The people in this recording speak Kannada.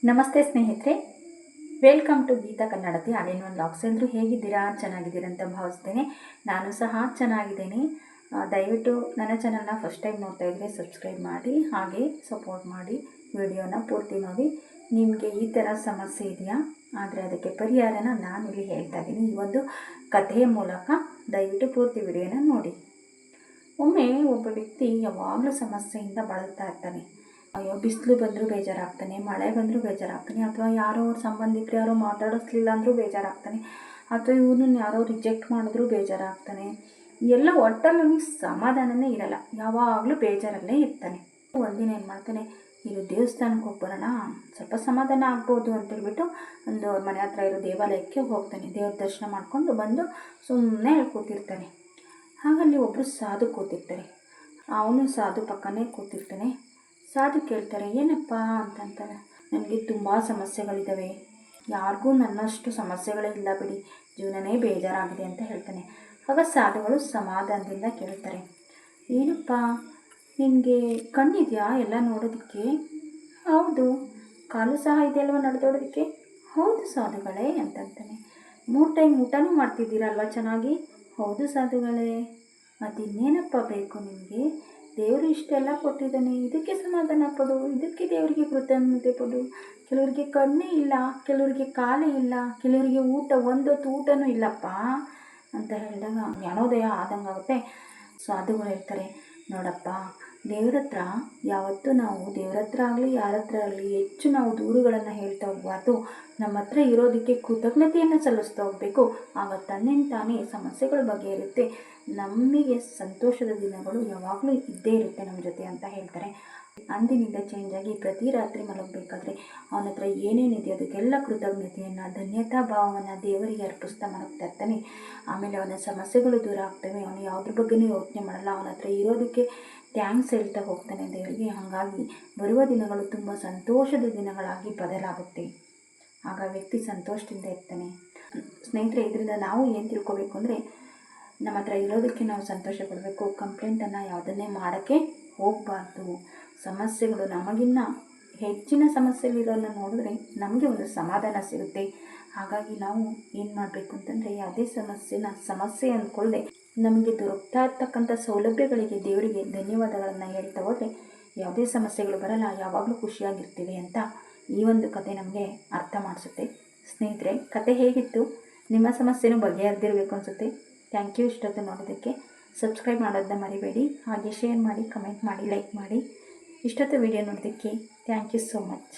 ನಮಸ್ತೆ ಸ್ನೇಹಿತರೆ, welcome to Geeta Kannadathi all in one vlogs. ಎಲ್ಲರೂ ಹೇಗಿದ್ದೀರಾ? ಚೆನ್ನಾಗಿದ್ದೀರಾ ಅಂತ ಭಾವಿಸ್ತೇನೆ. ನಾನು ಸಹ ಚೆನ್ನಾಗಿದ್ದೇನೆ. ದಯವಿಟ್ಟು ನನ್ನ ಚಾನಲ್ನ ಫಸ್ಟ್ ಟೈಮ್ ನೋಡ್ತಾ ಇದ್ದರೆ ಸಬ್ಸ್ಕ್ರೈಬ್ ಮಾಡಿ, ಹಾಗೆ ಸಪೋರ್ಟ್ ಮಾಡಿ, ವಿಡಿಯೋನ ಪೂರ್ತಿ ನೋಡಿ. ನಿಮಗೆ ಈ ಥರ ಸಮಸ್ಯೆ ಇದೆಯಾ? ಆದರೆ ಅದಕ್ಕೆ ಪರಿಹಾರನ ನಾನಿಲ್ಲಿ ಹೇಳ್ತಾ ಇದ್ದೀನಿ ಈ ಒಂದು ಕಥೆಯ ಮೂಲಕ. ದಯವಿಟ್ಟು ಪೂರ್ತಿ ವಿಡಿಯೋನ ನೋಡಿ. ಒಮ್ಮೆ ಒಬ್ಬ ವ್ಯಕ್ತಿ ಯಾವಾಗಲೂ ಸಮಸ್ಯೆಯಿಂದ ಬಳಲ್ತಾ ಇರ್ತಾನೆ. ಅಯ್ಯೋ, ಬಿಸಿಲು ಬಂದರೂ ಬೇಜಾರಾಗ್ತಾನೆ, ಮಳೆ ಬಂದರೂ ಬೇಜಾರಾಗ್ತಾನೆ, ಅಥವಾ ಯಾರೋ ಸಂಬಂಧಿಕರು ಯಾರೋ ಮಾತಾಡಿಸ್ಲಿಲ್ಲ ಅಂದರೂ ಬೇಜಾರಾಗ್ತಾನೆ, ಅಥವಾ ಇವನನ್ನು ಯಾರೋ ರಿಜೆಕ್ಟ್ ಮಾಡಿದ್ರೂ ಬೇಜಾರಾಗ್ತಾನೆ. ಎಲ್ಲ ಒಟ್ಟಲ್ಲಿ ಅವನಿಗೆ ಸಮಾಧಾನನೇ ಇರಲ್ಲ, ಯಾವಾಗಲೂ ಬೇಜಾರಲ್ಲೇ ಇರ್ತಾನೆ. ಒಂದಿನ ಏನು ಮಾಡ್ತಾನೆ, ಇದು ದೇವಸ್ಥಾನಕ್ಕೆ ಹೋಗ್ಬರೋಣ, ಸ್ವಲ್ಪ ಸಮಾಧಾನ ಆಗ್ಬೋದು ಅಂತೇಳ್ಬಿಟ್ಟು ಒಂದು ಮನೆ ಹತ್ರ ಇರೋ ದೇವಾಲಯಕ್ಕೆ ಹೋಗ್ತಾನೆ. ದೇವ್ರ ದರ್ಶನ ಮಾಡಿಕೊಂಡು ಬಂದು ಸುಮ್ಮನೆ ಕೂತಿರ್ತಾನೆ. ಹಾಗಲ್ಲಿ ಒಬ್ಬರು ಸಾಧು ಕೂತಿರ್ತಾರೆ. ಅವನು ಸಾಧು ಪಕ್ಕನೇ ಕೂತಿರ್ತಾನೆ. ಸಾಧು ಕೇಳ್ತಾರೆ, ಏನಪ್ಪ ಅಂತಂತಾರೆ. ನನಗೆ ತುಂಬ ಸಮಸ್ಯೆಗಳಿದ್ದಾವೆ, ಯಾರಿಗೂ ನನ್ನಷ್ಟು ಸಮಸ್ಯೆಗಳೇ ಇಲ್ಲ ಬಿಡಿ, ಜೀವನನೇ ಬೇಜಾರಾಗಿದೆ ಅಂತ ಹೇಳ್ತಾನೆ. ಆಗ ಸಾಧುಗಳು ಸಮಾಧಾನದಿಂದ ಕೇಳ್ತಾರೆ, ಏನಪ್ಪ ನಿನಗೆ ಕಣ್ಣಿದೆಯಾ ಎಲ್ಲ ನೋಡೋದಕ್ಕೆ? ಹೌದು. ಕಾಲು ಸಹ ಇದೆಯಲ್ವ ನಡೆದೋಡೋದಕ್ಕೆ? ಹೌದು ಸಾಧುಗಳೇ ಅಂತಂತಾನೆ. 3 ಟೈಮ್ ಊಟನೂ ಮಾಡ್ತಿದ್ದೀರಲ್ವ ಚೆನ್ನಾಗಿ? ಹೌದು ಸಾಧುಗಳೇ. ಮತ್ತಿನ್ನೇನಪ್ಪ ಬೇಕು ನಿಮಗೆ? ದೇವರು ಇಷ್ಟೆಲ್ಲ ಕೊಟ್ಟಿದ್ದಾನೆ, ಇದಕ್ಕೆ ಸಮಾಧಾನ ಪಡು, ಇದಕ್ಕೆ ದೇವರಿಗೆ ಕೃತಜ್ಞತೆ ಪಡು. ಕೆಲವರಿಗೆ ಕಣ್ಣೇ ಇಲ್ಲ, ಕೆಲವರಿಗೆ ಕಾಲೇ ಇಲ್ಲ, ಕೆಲವರಿಗೆ ಒಂದೊತ್ತು ಊಟನೂ ಇಲ್ಲಪ್ಪ ಅಂತ ಹೇಳಿದಾಗ ಜ್ಞಾನೋದಯ ಆದಂಗಾಗುತ್ತೆ. ಸಾಧುಗಳು ಹೇಳ್ತಾರೆ, ನೋಡಪ್ಪ, ದೇವ್ರ ಹತ್ರ ಯಾವತ್ತೂ ನಾವು ದೇವ್ರ ಹತ್ರ ಆಗಲಿ ಯಾರ ಹತ್ರ ಆಗಲಿ ಹೆಚ್ಚು ನಾವು ದೂರುಗಳನ್ನು ಹೇಳ್ತಾ ಹೋಗಬಾರ್ದು. ನಮ್ಮ ಹತ್ರ ಇರೋದಕ್ಕೆ ಕೃತಜ್ಞತೆಯನ್ನು ಸಲ್ಲಿಸ್ತಾ ಹೋಗಬೇಕು. ಆಗ ತಾನೇ ಸಮಸ್ಯೆಗಳ ಬಗ್ಗೆ ಇರುತ್ತೆ, ನಮಗೆ ಸಂತೋಷದ ದಿನಗಳು ಯಾವಾಗಲೂ ಇದ್ದೇ ಇರುತ್ತೆ ನಮ್ಮ ಜೊತೆ ಅಂತ ಹೇಳ್ತಾರೆ. ಅಂದಿನಿಂದ ಚೇಂಜ್ ಆಗಿ ಪ್ರತಿ ರಾತ್ರಿ ಮಲಗಬೇಕಾದ್ರೆ ಅವನ ಹತ್ರ ಏನೇನಿದೆ ಅದಕ್ಕೆಲ್ಲ ಕೃತಜ್ಞತೆಯನ್ನು, ಧನ್ಯತಾ ಭಾವವನ್ನು ದೇವರಿಗೆ ಅರ್ಪಿಸ್ತಾ ಮಲಗ್ತಾ ಇರ್ತಾನೆ. ಆಮೇಲೆ ಅವನ ಸಮಸ್ಯೆಗಳು ದೂರ ಆಗ್ತವೆ. ಅವನು ಯಾವುದ್ರ ಬಗ್ಗೆನೂ ಯೋಚನೆ ಮಾಡಲ್ಲ, ಅವನ ಹತ್ರ ಇರೋದಕ್ಕೆ ಥ್ಯಾಂಕ್ಸ್ ಹೇಳ್ತಾ ಹೋಗ್ತಾನೆ ದೇವರಿಗೆ. ಹಾಗಾಗಿ ಬರುವ ದಿನಗಳು ತುಂಬ ಸಂತೋಷದ ದಿನಗಳಾಗಿ ಬದಲಾಗುತ್ತೆ. ಆಗ ವ್ಯಕ್ತಿ ಸಂತೋಷದಿಂದ ಇರ್ತಾನೆ. ಸ್ನೇಹಿತರೆ, ಇದರಿಂದ ನಾವು ಏನು ತಿಳ್ಕೊಬೇಕು ಅಂದರೆ, ನಮ್ಮ ಹತ್ರ ಇರೋದಕ್ಕೆ ನಾವು ಸಂತೋಷ ಪಡಬೇಕು. ಕಂಪ್ಲೇಂಟನ್ನು ಯಾವುದನ್ನೇ ಮಾಡೋಕ್ಕೆ ಹೋಗಬಾರ್ದು. ಸಮಸ್ಯೆಗಳು ನಮಗಿನ್ನ ಹೆಚ್ಚಿನ ಸಮಸ್ಯೆಗಳಿರೋದನ್ನ ನೋಡಿದ್ರೆ ನಮಗೆ ಒಂದು ಸಮಾಧಾನ ಸಿಗುತ್ತೆ. ಹಾಗಾಗಿ ನಾವು ಏನು ಮಾಡಬೇಕು ಅಂತಂದರೆ, ಯಾವುದೇ ಸಮಸ್ಯೆ ಅಂದ್ಕೊಳ್ಳದೆ ನಮಗೆ ದೊರಕ್ತಾ ಇರ್ತಕ್ಕಂಥ ಸೌಲಭ್ಯಗಳಿಗೆ ದೇವರಿಗೆ ಧನ್ಯವಾದಗಳನ್ನು ಹೇಳ್ತಾ ಹೋದರೆ ಯಾವುದೇ ಸಮಸ್ಯೆಗಳು ಬರಲ್ಲ, ಯಾವಾಗಲೂ ಖುಷಿಯಾಗಿರ್ತೀವಿ ಅಂತ ಈ ಒಂದು ಕತೆ ನಮಗೆ ಅರ್ಥ ಮಾಡಿಸುತ್ತೆ. ಸ್ನೇಹಿತರೆ, ಕತೆ ಹೇಗಿತ್ತು? ನಿಮ್ಮ ಸಮಸ್ಯೆನೂ ಬಗೆಹರಿದಿರಬೇಕು ಅನಿಸುತ್ತೆ. ಥ್ಯಾಂಕ್ ಯು ಇಷ್ಟೊತ್ತು ನೋಡೋದಕ್ಕೆ. ಸಬ್ಸ್ಕ್ರೈಬ್ ಮಾಡೋದನ್ನ ಮರಿಬೇಡಿ, ಹಾಗೆ ಶೇರ್ ಮಾಡಿ, ಕಮೆಂಟ್ ಮಾಡಿ, ಲೈಕ್ ಮಾಡಿ. ಇಷ್ಟೊತ್ತು ವಿಡಿಯೋ ನೋಡೋದಕ್ಕೆ ಥ್ಯಾಂಕ್ ಯು ಸೋ ಮಚ್.